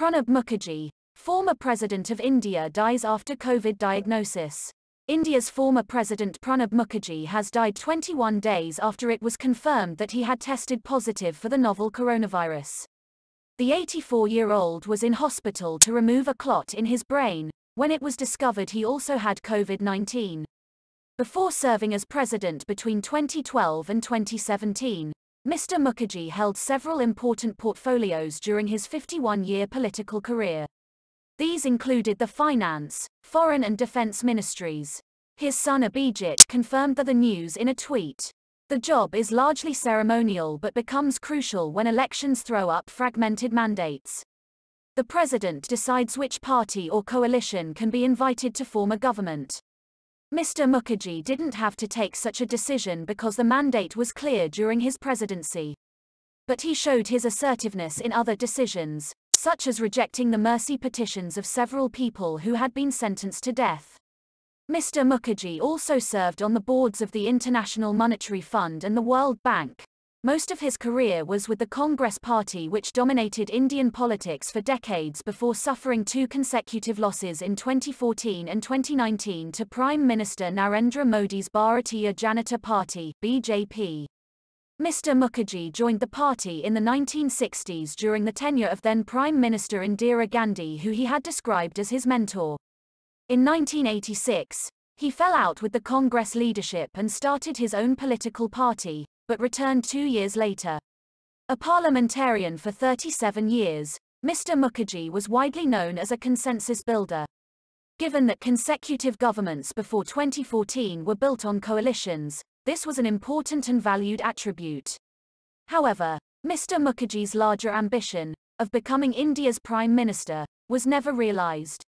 Pranab Mukherjee, former President of India, dies after COVID diagnosis. India's former President Pranab Mukherjee has died 21 days after it was confirmed that he had tested positive for the novel coronavirus. The 84-year-old was in hospital to remove a clot in his brain, when it was discovered he also had COVID-19. Before serving as president between 2012 and 2017, Mr. Mukherjee held several important portfolios during his 51-year political career. These included the finance, foreign and defense ministries. His son Abhijit confirmed the news in a tweet. The job is largely ceremonial but becomes crucial when elections throw up fragmented mandates. The president decides which party or coalition can be invited to form a government. Mr. Mukherjee didn't have to take such a decision because the mandate was clear during his presidency. But he showed his assertiveness in other decisions, such as rejecting the mercy petitions of several people who had been sentenced to death. Mr. Mukherjee also served on the boards of the International Monetary Fund and the World Bank. Most of his career was with the Congress Party, which dominated Indian politics for decades before suffering 2 consecutive losses in 2014 and 2019 to Prime Minister Narendra Modi's Bharatiya Janata Party (BJP). Mr. Mukherjee joined the party in the 1960s during the tenure of then Prime Minister Indira Gandhi, who he had described as his mentor. In 1986, he fell out with the Congress leadership and started his own political party, but returned 2 years later. A parliamentarian for 37 years, Mr. Mukherjee was widely known as a consensus builder. Given that consecutive governments before 2014 were built on coalitions, this was an important and valued attribute. However, Mr. Mukherjee's larger ambition, of becoming India's Prime Minister, was never realised.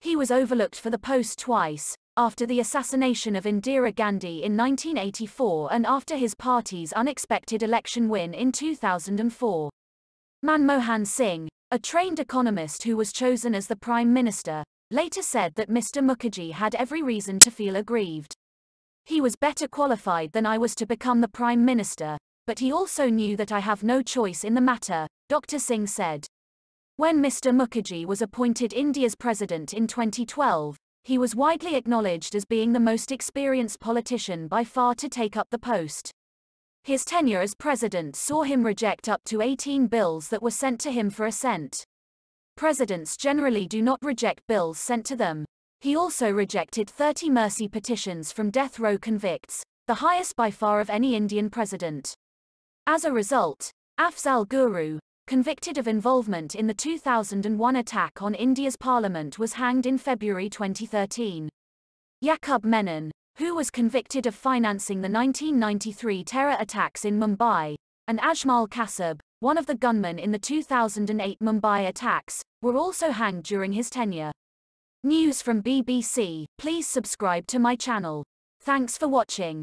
He was overlooked for the post twice, after the assassination of Indira Gandhi in 1984 and after his party's unexpected election win in 2004. Manmohan Singh, a trained economist who was chosen as the Prime Minister, later said that Mr. Mukherjee had every reason to feel aggrieved. He was better qualified than I was to become the Prime Minister, but he also knew that I have no choice in the matter, Dr. Singh said. When Mr. Mukherjee was appointed India's president in 2012, he was widely acknowledged as being the most experienced politician by far to take up the post. His tenure as president saw him reject up to 18 bills that were sent to him for assent. Presidents generally do not reject bills sent to them. He also rejected 30 mercy petitions from death row convicts, the highest by far of any Indian president. As a result, Afzal Guru, convicted of involvement in the 2001 attack on India's parliament, was hanged in February 2013. Yaqub Menon, who was convicted of financing the 1993 terror attacks in Mumbai, and Ajmal Kasab, one of the gunmen in the 2008 Mumbai attacks, were also hanged during his tenure. News from BBC. Please subscribe to my channel. Thanks for watching.